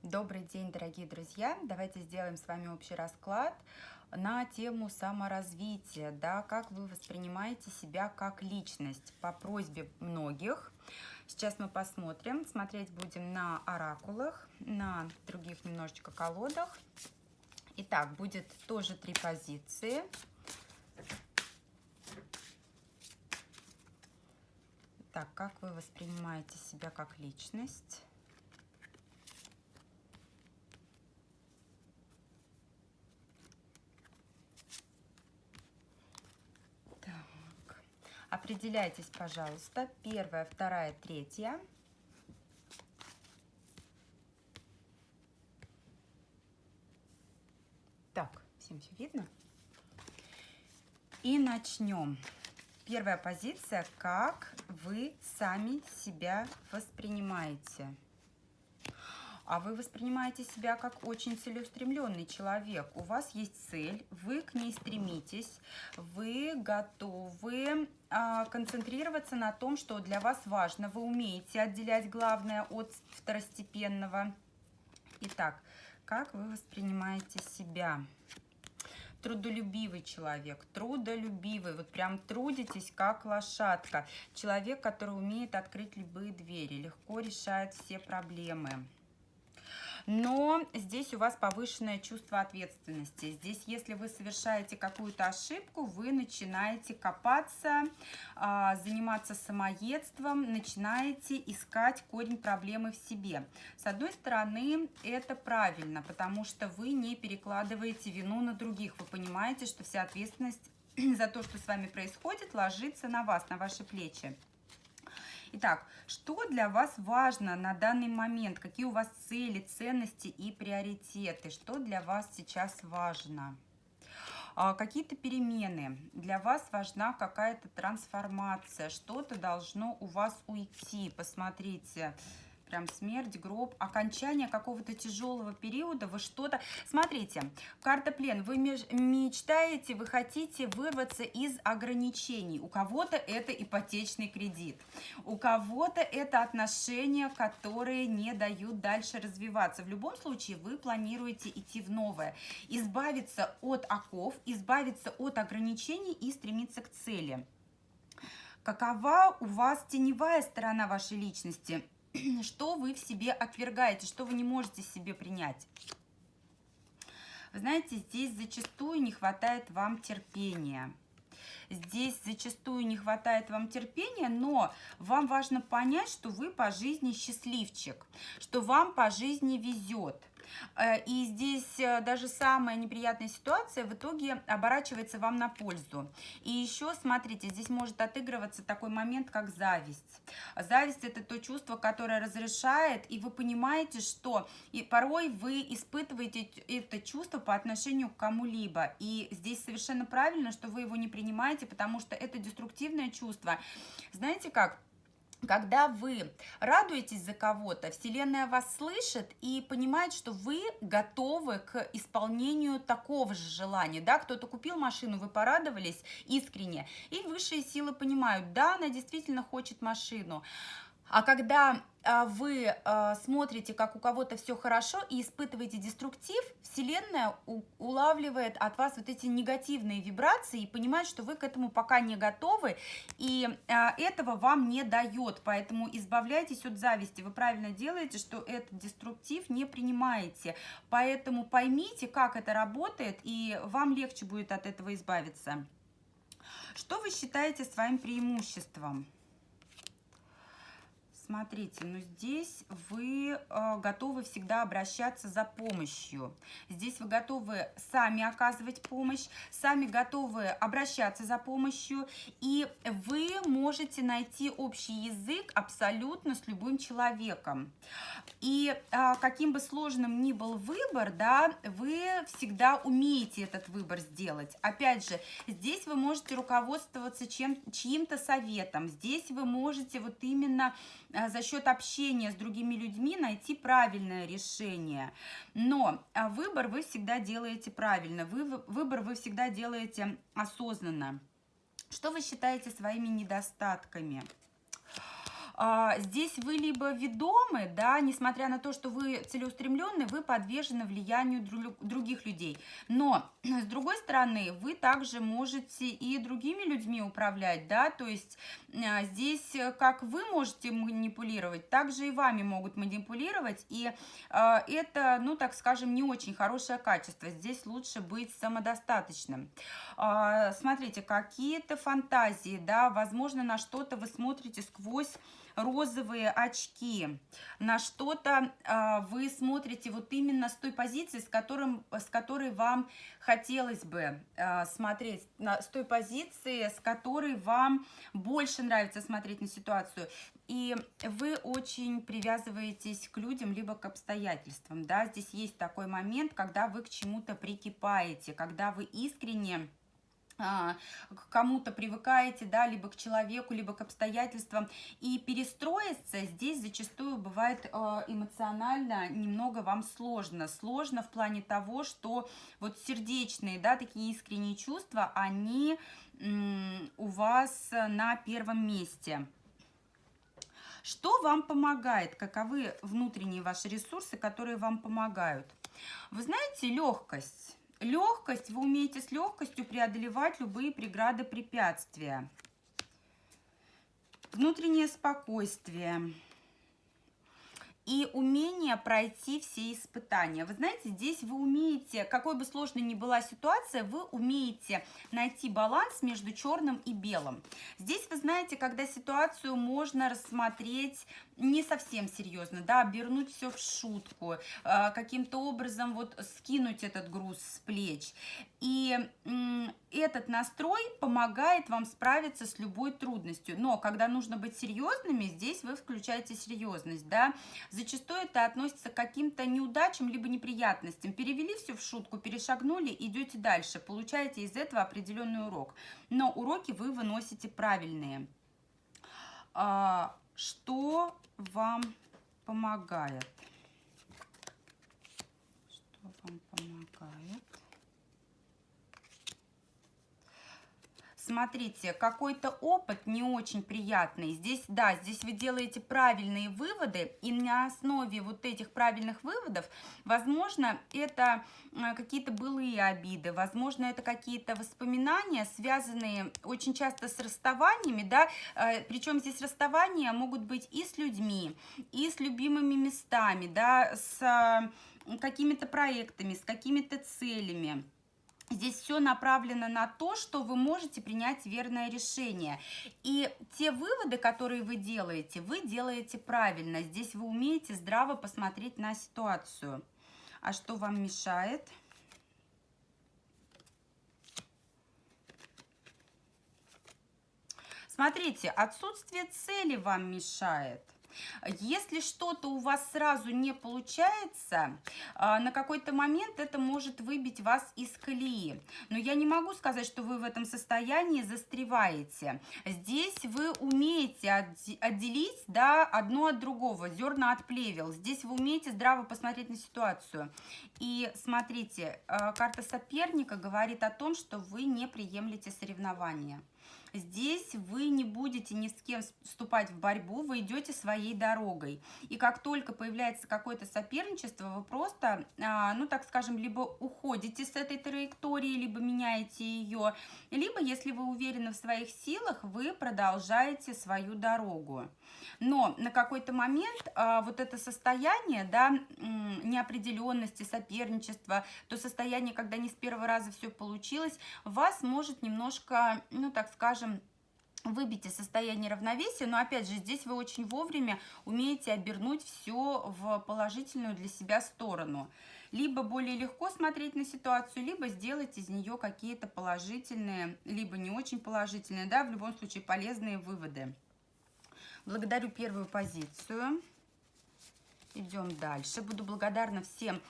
Добрый день, дорогие друзья! Давайте сделаем с вами общий расклад на тему саморазвития, да, как вы воспринимаете себя как личность по просьбе многих. Сейчас мы посмотрим, смотреть будем на оракулах, на других немножечко колодах. Итак, будет тоже 3 позиции. Так, как вы воспринимаете себя как личность? Так, определяйтесь, пожалуйста, первая, вторая, третья. Так, всем все видно? И начнем. Первая позиция, как вы сами себя воспринимаете. А вы воспринимаете себя как очень целеустремленный человек. У вас есть цель, вы к ней стремитесь, вы готовы концентрироваться на том, что для вас важно. Вы умеете отделять главное от второстепенного. Итак, как вы воспринимаете себя? Трудолюбивый человек, трудолюбивый, вот прям трудитесь как лошадка. Человек, который умеет открыть любые двери, легко решает все проблемы. Но здесь у вас повышенное чувство ответственности. Здесь, если вы совершаете какую-то ошибку, вы начинаете копаться, заниматься самоедством, начинаете искать корень проблемы в себе. С одной стороны, это правильно, потому что вы не перекладываете вину на других. Вы понимаете, что вся ответственность за то, что с вами происходит, ложится на вас, на ваши плечи. Итак, что для вас важно на данный момент? Какие у вас цели, ценности и приоритеты? Что для вас сейчас важно? Какие-то перемены. Для вас важна какая-то трансформация. Что-то должно у вас уйти. Посмотрите. Прям смерть, гроб, окончание какого-то тяжелого периода, вы что-то... Смотрите, карта плен, вы мечтаете, вы хотите вырваться из ограничений. У кого-то это ипотечный кредит, у кого-то это отношения, которые не дают дальше развиваться. В любом случае вы планируете идти в новое, избавиться от оков, избавиться от ограничений и стремиться к цели. Какова у вас теневая сторона вашей личности? Что вы в себе отвергаете, что вы не можете себе принять? Вы знаете, здесь зачастую не хватает вам терпения. Здесь зачастую не хватает вам терпения, но вам важно понять, что вы по жизни счастливчик, что вам по жизни везет. И здесь даже самая неприятная ситуация в итоге оборачивается вам на пользу. И еще, смотрите, здесь может отыгрываться такой момент, как зависть. Зависть – это то чувство, которое разрешает, и вы понимаете, что и порой вы испытываете это чувство по отношению к кому-либо. И здесь совершенно правильно, что вы его не принимаете, потому что это деструктивное чувство. Знаете как? Когда вы радуетесь за кого-то, Вселенная вас слышит и понимает, что вы готовы к исполнению такого же желания. Да? Кто-то купил машину, вы порадовались искренне, и высшие силы понимают, да, она действительно хочет машину. А когда вы смотрите, как у кого-то все хорошо и испытываете деструктив, Вселенная улавливает от вас вот эти негативные вибрации и понимает, что вы к этому пока не готовы, и этого вам не дает. Поэтому избавляйтесь от зависти. Вы правильно делаете, что этот деструктив не принимаете. Поэтому поймите, как это работает, и вам легче будет от этого избавиться. Что вы считаете своим преимуществом? Смотрите, ну здесь вы готовы всегда обращаться за помощью. Здесь вы готовы сами оказывать помощь, сами готовы обращаться за помощью, и вы можете найти общий язык абсолютно с любым человеком. И каким бы сложным ни был выбор, да, вы всегда умеете этот выбор сделать. Опять же, здесь вы можете руководствоваться чьим-то советом, здесь вы можете вот именно за счет общения с другими людьми найти правильное решение. Но выбор вы всегда делаете правильно, выбор вы всегда делаете осознанно. Что вы считаете своими недостатками? Здесь вы либо ведомы, да, несмотря на то, что вы целеустремленны, вы подвержены влиянию других людей. Но, с другой стороны, вы также можете и другими людьми управлять, да, то есть здесь как вы можете манипулировать, так же и вами могут манипулировать, и это, ну, так скажем, не очень хорошее качество. Здесь лучше быть самодостаточным. Смотрите, какие-то фантазии, да, возможно, на что-то вы смотрите сквозь розовые очки, на что-то вы смотрите вот именно с той позиции, с которой вам хотелось бы смотреть, с той позиции, с которой вам больше нравится смотреть на ситуацию. И вы очень привязываетесь к людям, либо к обстоятельствам, да, здесь есть такой момент, когда вы к чему-то прикипаете, когда вы искренне к кому-то привыкаете, да, либо к человеку, либо к обстоятельствам, и перестроиться здесь зачастую бывает эмоционально немного вам сложно в плане того, что вот сердечные, да, такие искренние чувства, они у вас на первом месте. Что вам помогает? Каковы внутренние ваши ресурсы, которые вам помогают? Вы знаете, легкость. Легкость, вы умеете с легкостью преодолевать любые преграды, препятствия. Внутреннее спокойствие и умение пройти все испытания. Вы знаете, здесь вы умеете, какой бы сложной ни была ситуация, вы умеете найти баланс между черным и белым. Здесь, вы знаете, когда ситуацию можно рассмотреть не совсем серьезно, да, обернуть все в шутку, каким-то образом вот скинуть этот груз с плеч. И этот настрой помогает вам справиться с любой трудностью. Но когда нужно быть серьезными, здесь вы включаете серьезность, да. Зачастую это относится к каким-то неудачам либо неприятностям. Перевели все в шутку, перешагнули, идете дальше, получаете из этого определенный урок. Но уроки вы выносите правильные. Что вам помогает? Что вам помогает? Смотрите, какой-то опыт не очень приятный. Здесь, да, здесь вы делаете правильные выводы, и на основе вот этих правильных выводов, возможно, это какие-то былые обиды, возможно, это какие-то воспоминания, связанные очень часто с расставаниями, да, причем здесь расставания могут быть и с людьми, и с любимыми местами, да, с какими-то проектами, с какими-то целями. Здесь все направлено на то, что вы можете принять верное решение. И те выводы, которые вы делаете правильно. Здесь вы умеете здраво посмотреть на ситуацию. А что вам мешает? Смотрите, отсутствие цели вам мешает. Если что-то у вас сразу не получается, на какой-то момент это может выбить вас из колеи. Но я не могу сказать, что вы в этом состоянии застреваете. Здесь вы умеете отделить, да, одно от другого, зерна от плевел. Здесь вы умеете здраво посмотреть на ситуацию. И смотрите, карта соперника говорит о том, что вы не приемлете соревнования. Здесь вы не будете ни с кем вступать в борьбу, вы идете своей дорогой. И как только появляется какое-то соперничество, вы просто, ну так скажем, либо уходите с этой траектории, либо меняете ее, либо, если вы уверены в своих силах, вы продолжаете свою дорогу. Но на какой-то момент вот это состояние, да, неопределенности, соперничества, то состояние, когда не с первого раза все получилось, вас может немножко, ну так скажем, выбить из состояния равновесия, но опять же здесь вы очень вовремя умеете обернуть все в положительную для себя сторону. Либо более легко смотреть на ситуацию, либо сделать из нее какие-то положительные, либо не очень положительные, да, в любом случае полезные выводы. Благодарю первую позицию. Идем дальше. Буду благодарна всем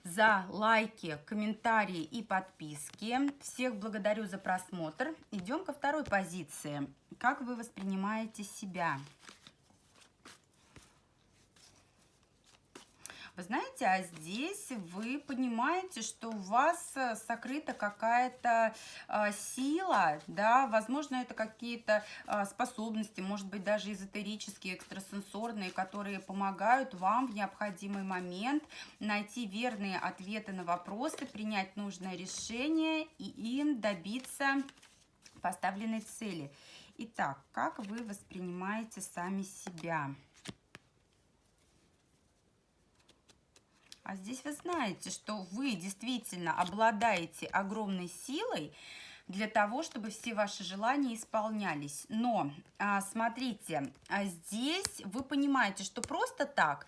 за лайки, комментарии и подписки. Всех благодарю за просмотр. Идем ко второй позиции. Как вы воспринимаете себя? Вы знаете, а здесь вы понимаете, что у вас сокрыта какая-то сила, да, возможно, это какие-то способности, может быть, даже эзотерические, экстрасенсорные, которые помогают вам в необходимый момент найти верные ответы на вопросы, принять нужное решение и им добиться поставленной цели. Итак, как вы воспринимаете сами себя? А здесь вы знаете, что вы действительно обладаете огромной силой для того, чтобы все ваши желания исполнялись. Но, смотрите, здесь вы понимаете, что просто так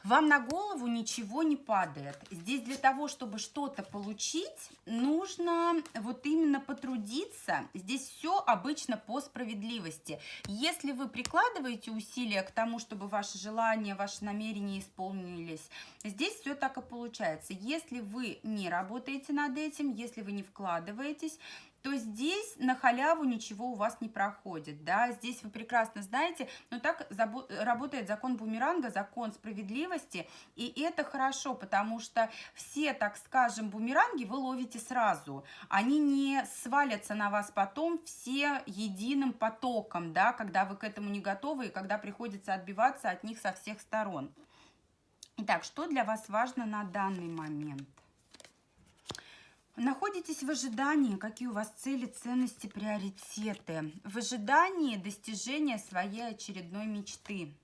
вам на голову ничего не падает. Здесь для того, чтобы что-то получить, нужно вот именно потрудиться. Здесь все обычно по справедливости. Если вы прикладываете усилия к тому, чтобы ваши желания, ваши намерения исполнились, здесь все так и получается. Если вы не работаете над этим, если вы не вкладываетесь, то здесь на халяву ничего у вас не проходит, да, здесь вы прекрасно знаете, но так работает закон бумеранга, закон справедливости, и это хорошо, потому что все, так скажем, бумеранги вы ловите сразу, они не свалятся на вас потом все единым потоком, да, когда вы к этому не готовы и когда приходится отбиваться от них со всех сторон. Итак, что для вас важно на данный момент? Находитесь в ожидании, какие у вас цели, ценности, приоритеты. В ожидании достижения своей очередной мечты.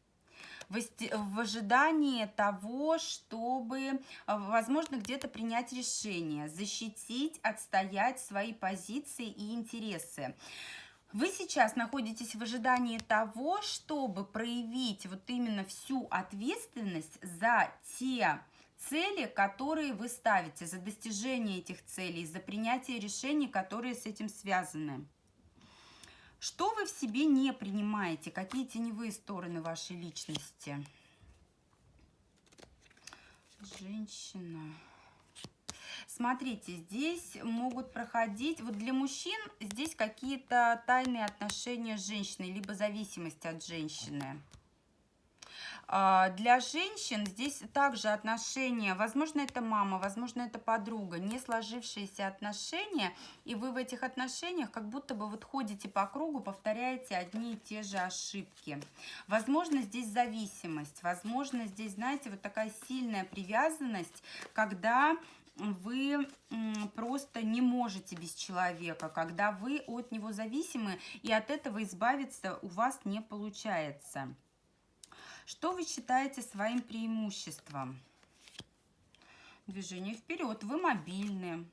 В ожидании того, чтобы, возможно, где-то принять решение, защитить, отстоять свои позиции и интересы. Вы сейчас находитесь в ожидании того, чтобы проявить вот именно всю ответственность за те цели, которые вы ставите, за достижение этих целей, за принятие решений, которые с этим связаны. Что вы в себе не принимаете? Какие теневые стороны вашей личности? Женщина. Смотрите, здесь могут проходить, вот для мужчин здесь какие-то тайные отношения с женщиной, либо зависимость от женщины. Для женщин здесь также отношения, возможно, это мама, возможно, это подруга, не сложившиеся отношения, и вы в этих отношениях как будто бы вот ходите по кругу, повторяете одни и те же ошибки. Возможно, здесь зависимость, возможно, здесь, знаете, вот такая сильная привязанность, когда вы просто не можете без человека, когда вы от него зависимы, и от этого избавиться у вас не получается. Что вы считаете своим преимуществом? Движение вперед. Вы мобильны.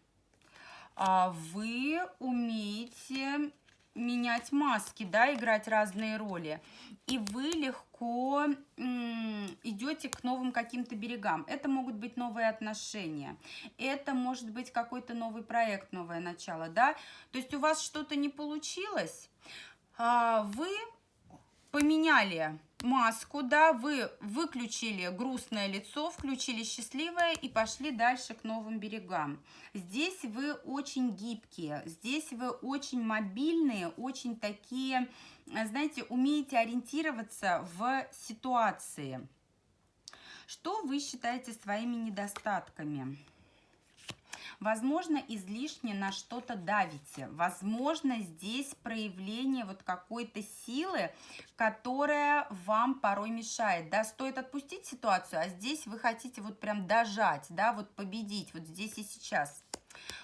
Вы умеете менять маски, да, играть разные роли. И вы легко идете к новым каким-то берегам. Это могут быть новые отношения. Это может быть какой-то новый проект, новое начало, да. То есть у вас что-то не получилось, вы поменяли маску, да, вы выключили грустное лицо, включили счастливое и пошли дальше к новым берегам. Здесь вы очень гибкие, здесь вы очень мобильные, очень такие, знаете, умеете ориентироваться в ситуации. Что вы считаете своими недостатками? Возможно, излишне на что-то давите. Возможно, здесь проявление вот какой-то силы, которая вам порой мешает. Да, стоит отпустить ситуацию, а здесь вы хотите вот прям дожать, да, вот победить, вот здесь и сейчас.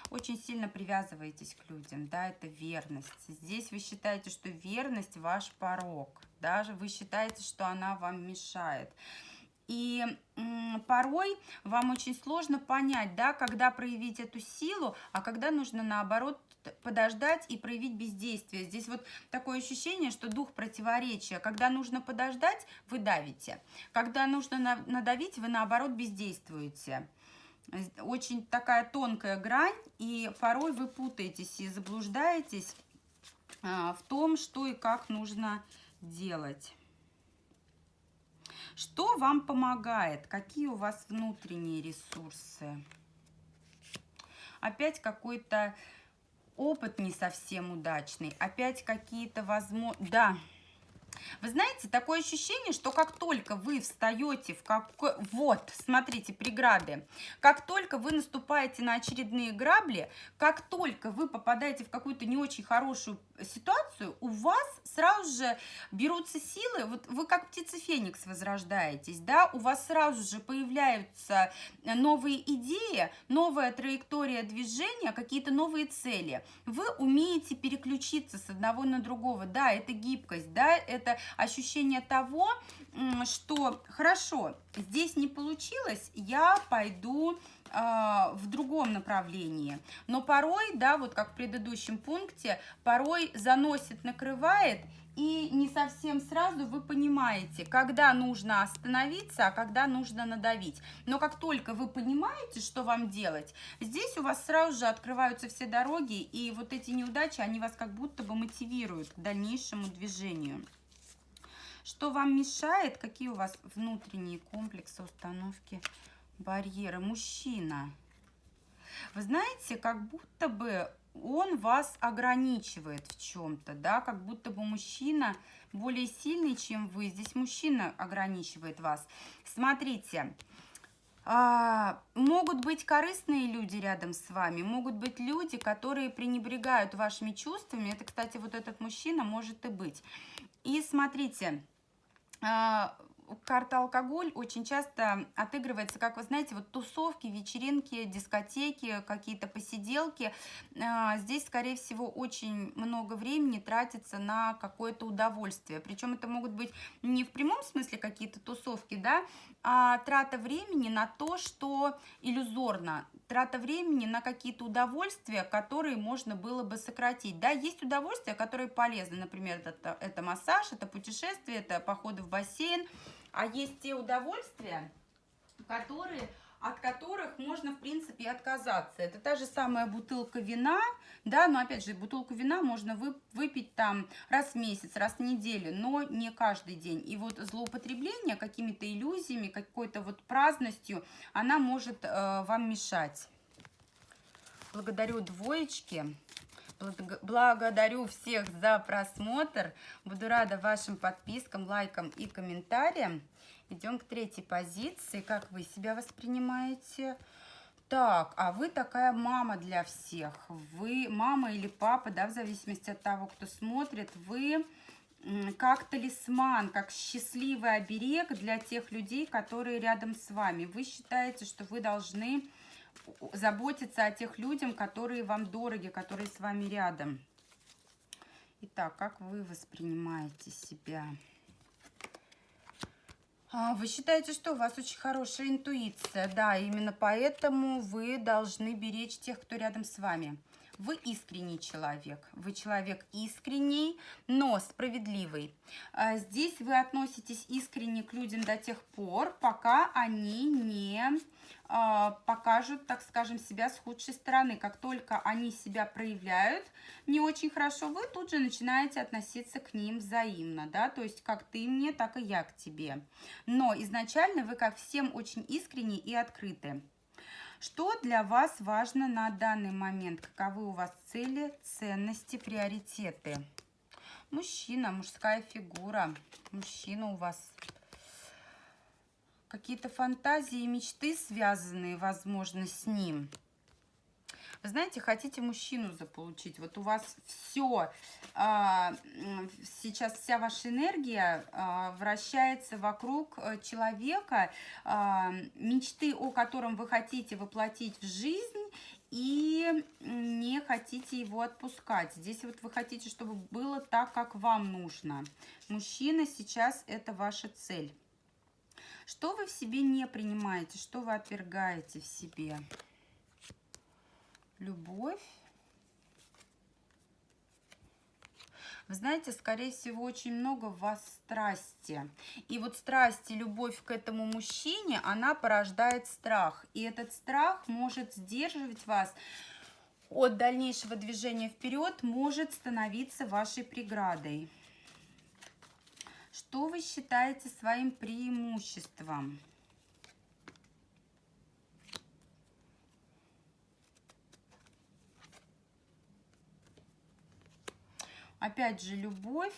Очень сильно привязываетесь к людям, да, это верность. Здесь вы считаете, что верность ваш порок, даже вы считаете, что она вам мешает. И порой вам очень сложно понять, да, когда проявить эту силу, а когда нужно, наоборот, подождать и проявить бездействие. Здесь вот такое ощущение, что дух противоречия. Когда нужно подождать, вы давите. Когда нужно надавить, вы, наоборот, бездействуете. Очень такая тонкая грань, и порой вы путаетесь и заблуждаетесь в том, что и как нужно делать. Что вам помогает? Какие у вас внутренние ресурсы? Опять какой-то опыт не совсем удачный. Опять какие-то возможности. Да, Вы знаете, такое ощущение, что как только вы встаете в какой... Вот, смотрите, преграды. Как только вы наступаете на очередные грабли, как только вы попадаете в какую-то не очень хорошую ситуацию, у вас сразу же берутся силы, вот вы как птица Феникс возрождаетесь, да, у вас сразу же появляются новые идеи, новая траектория движения, какие-то новые цели. Вы умеете переключиться с одного на другого, да, это гибкость, да, это ощущение того, что хорошо, здесь не получилось, я пойду в другом направлении. Но порой, да, вот как в предыдущем пункте, порой заносит, накрывает, и не совсем сразу вы понимаете, когда нужно остановиться, а когда нужно надавить. Но как только вы понимаете, что вам делать, здесь у вас сразу же открываются все дороги, и вот эти неудачи, они вас как будто бы мотивируют к дальнейшему движению. Что вам мешает? Какие у вас внутренние комплексы, установки, барьеры? Мужчина. Вы знаете, как будто бы он вас ограничивает в чем-то, да, как будто бы мужчина более сильный, чем вы. Здесь мужчина ограничивает вас. Смотрите, могут быть корыстные люди рядом с вами, могут быть люди, которые пренебрегают вашими чувствами. Это, кстати, вот этот мужчина может и быть. И смотрите, карта алкоголь очень часто отыгрывается, как вы знаете, вот тусовки, вечеринки, дискотеки, какие-то посиделки. Здесь, скорее всего, очень много времени тратится на какое-то удовольствие. Причем это могут быть не в прямом смысле какие-то тусовки, да, а трата времени на то, что иллюзорно. Трата времени на какие-то удовольствия, которые можно было бы сократить. Да, есть удовольствия, которые полезны. Например, это массаж, это путешествие, это походы в бассейн. А есть те удовольствия, от которых можно, в принципе, отказаться. Это та же самая бутылка вина, да, но, опять же, бутылку вина можно выпить там раз в месяц, раз в неделю, но не каждый день. И вот злоупотребление какими-то иллюзиями, какой-то вот праздностью, она может вам мешать. Благодарю двоечки. Благодарю всех за просмотр. Буду рада вашим подпискам, лайкам и комментариям. Идем к третьей позиции. Как вы себя воспринимаете? Так, а вы такая мама для всех. Вы мама или папа, да, в зависимости от того, кто смотрит. Вы как талисман, как счастливый оберег для тех людей, которые рядом с вами. Вы считаете, что вы должны заботиться о тех людях, которые вам дороги, которые с вами рядом. Итак, как вы воспринимаете себя? Вы считаете, что у вас очень хорошая интуиция. Да, именно поэтому вы должны беречь тех, кто рядом с вами. Вы искренний человек. Вы человек искренний, но справедливый. Здесь вы относитесь искренне к людям до тех пор, пока они не покажут, так скажем, себя с худшей стороны. Как только они себя проявляют не очень хорошо, вы тут же начинаете относиться к ним взаимно, да, то есть как ты мне, так и я к тебе. Но изначально вы ко всем очень искренни и открыты. Что для вас важно на данный момент? Каковы у вас цели, ценности, приоритеты? Мужчина, мужская фигура, мужчина у вас. Какие-то фантазии и мечты, связанные, возможно, с ним. Вы знаете, хотите мужчину заполучить. Вот у вас все, сейчас вся ваша энергия вращается вокруг человека, мечты, о котором вы хотите воплотить в жизнь, и не хотите его отпускать. Здесь вот вы хотите, чтобы было так, как вам нужно. Мужчина сейчас это ваша цель. Что вы в себе не принимаете, что вы отвергаете в себе? Любовь. Вы знаете, скорее всего, очень много в вас страсти. И вот страсть и любовь к этому мужчине, она порождает страх. И этот страх может сдерживать вас от дальнейшего движения вперед, может становиться вашей преградой. Что вы считаете своим преимуществом? Опять же, любовь.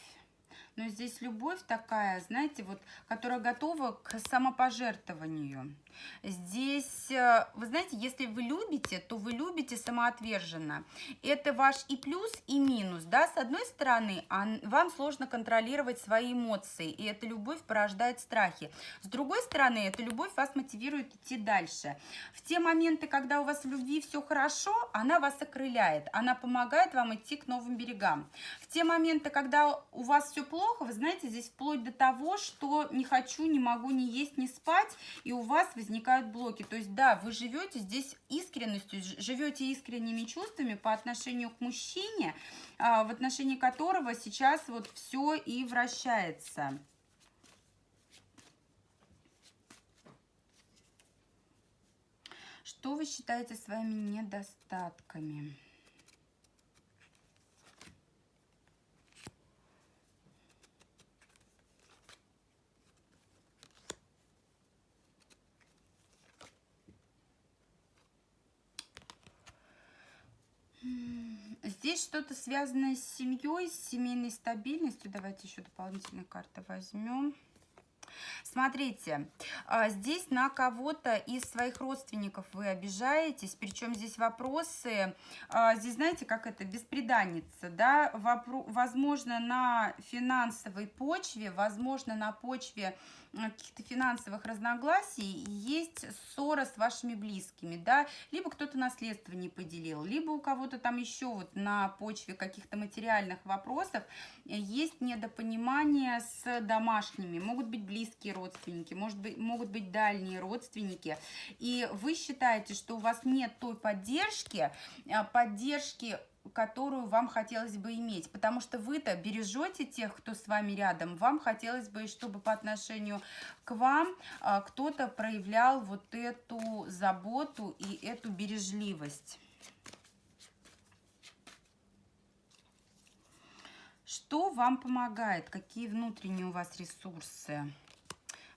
Но здесь любовь такая, знаете, вот, которая готова к самопожертвованию. Здесь, вы знаете, если вы любите, то вы любите самоотверженно. Это ваш и плюс, и минус, да, с одной стороны, вам сложно контролировать свои эмоции, и эта любовь порождает страхи. С другой стороны, эта любовь вас мотивирует идти дальше. В те моменты, когда у вас в любви все хорошо, она вас окрыляет, она помогает вам идти к новым берегам. В те моменты, когда у вас все плохо, вы знаете, здесь вплоть до того, что не хочу, не могу ни есть, ни спать, и у вас возникают блоки. То есть, да, вы живете здесь искренностью, живете искренними чувствами по отношению к мужчине, в отношении которого сейчас вот все и вращается. Что вы считаете своими недостатками? Здесь что-то связанное с семьей, с семейной стабильностью. Давайте еще дополнительные карты возьмем. Смотрите, здесь на кого-то из своих родственников вы обижаетесь, причем здесь вопросы, здесь знаете, как это, бесприданница, да, возможно, на финансовой почве, возможно, на почве каких-то финансовых разногласий есть ссора с вашими близкими, да, либо кто-то наследство не поделил, либо у кого-то там еще вот на почве каких-то материальных вопросов есть недопонимание с домашними, могут быть близкие родственники, могут быть дальние родственники, и вы считаете, что у вас нет той поддержки, которую вам хотелось бы иметь, потому что вы-то бережете тех, кто с вами рядом, вам хотелось бы, чтобы по отношению к вам кто-то проявлял вот эту заботу и эту бережливость. Что вам помогает? Какие внутренние у вас ресурсы?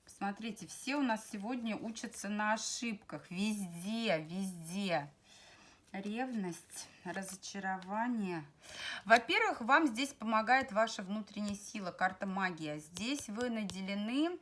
Посмотрите, все у нас сегодня учатся на ошибках, везде, везде. Ревность, разочарование. Во-первых, вам здесь помогает ваша внутренняя сила, карта магия. Здесь вы наделены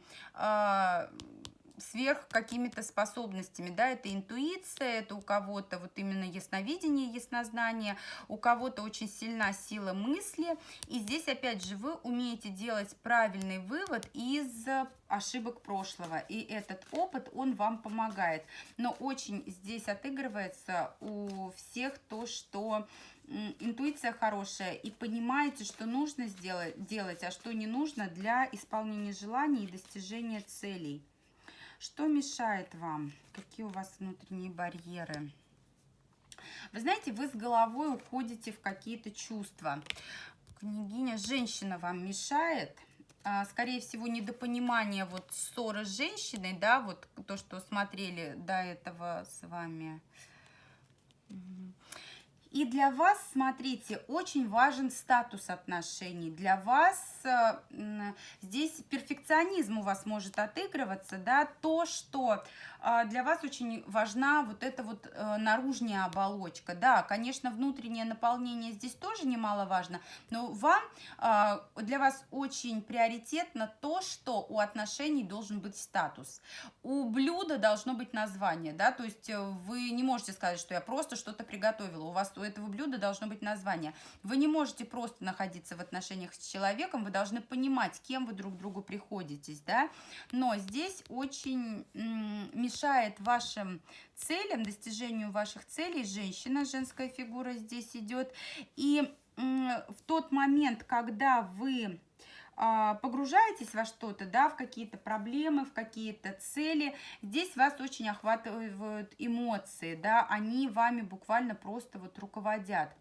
сверх какими-то способностями, да, это интуиция, это у кого-то вот именно ясновидение, яснознание, у кого-то очень сильна сила мысли, и здесь опять же вы умеете делать правильный вывод из ошибок прошлого, и этот опыт, он вам помогает, но очень здесь отыгрывается у всех то, что интуиция хорошая, и понимаете, что нужно делать, а что не нужно для исполнения желаний и достижения целей. Что мешает вам? Какие у вас внутренние барьеры? Вы знаете, вы с головой уходите в какие-то чувства. Княгиня, женщина вам мешает. Скорее всего, недопонимание, вот ссоры с женщиной, да, вот то, что смотрели до этого с вами. И для вас, смотрите, очень важен статус отношений. Для вас здесь перфекционизм у вас может отыгрываться, да, то, что для вас очень важна вот эта вот наружная оболочка. Да, конечно, внутреннее наполнение здесь тоже немаловажно, но для вас очень приоритетно то, что у отношений должен быть статус. У блюда должно быть название, да, то есть вы не можете сказать, что я просто что-то приготовила. У вас у этого блюда должно быть название. Вы не можете просто находиться в отношениях с человеком, вы должны понимать, кем вы друг другу приходитесь, да, но здесь очень мешает вашим целям, достижению ваших целей женщина, женская фигура здесь идет, и в тот момент, когда вы погружаетесь во что-то, да, в какие-то проблемы, в какие-то цели, здесь вас очень охватывают эмоции, да, они вами буквально просто вот руководят.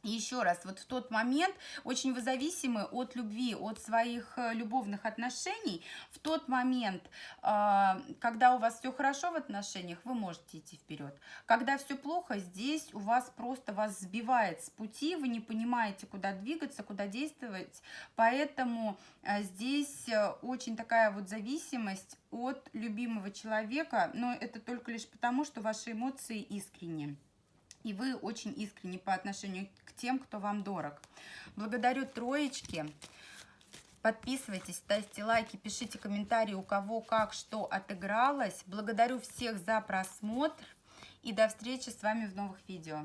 И еще раз, вот в тот момент очень вы зависимы от любви, от своих любовных отношений. В тот момент, когда у вас все хорошо в отношениях, вы можете идти вперед. Когда все плохо, здесь у вас просто вас сбивает с пути, вы не понимаете, куда двигаться, куда действовать. Поэтому здесь очень такая вот зависимость от любимого человека, но это только лишь потому, что ваши эмоции искренни. И вы очень искренни по отношению к тем, кто вам дорог. Благодарю, троечки. Подписывайтесь, ставьте лайки, пишите комментарии, у кого как что отыгралось. Благодарю всех за просмотр и до встречи с вами в новых видео.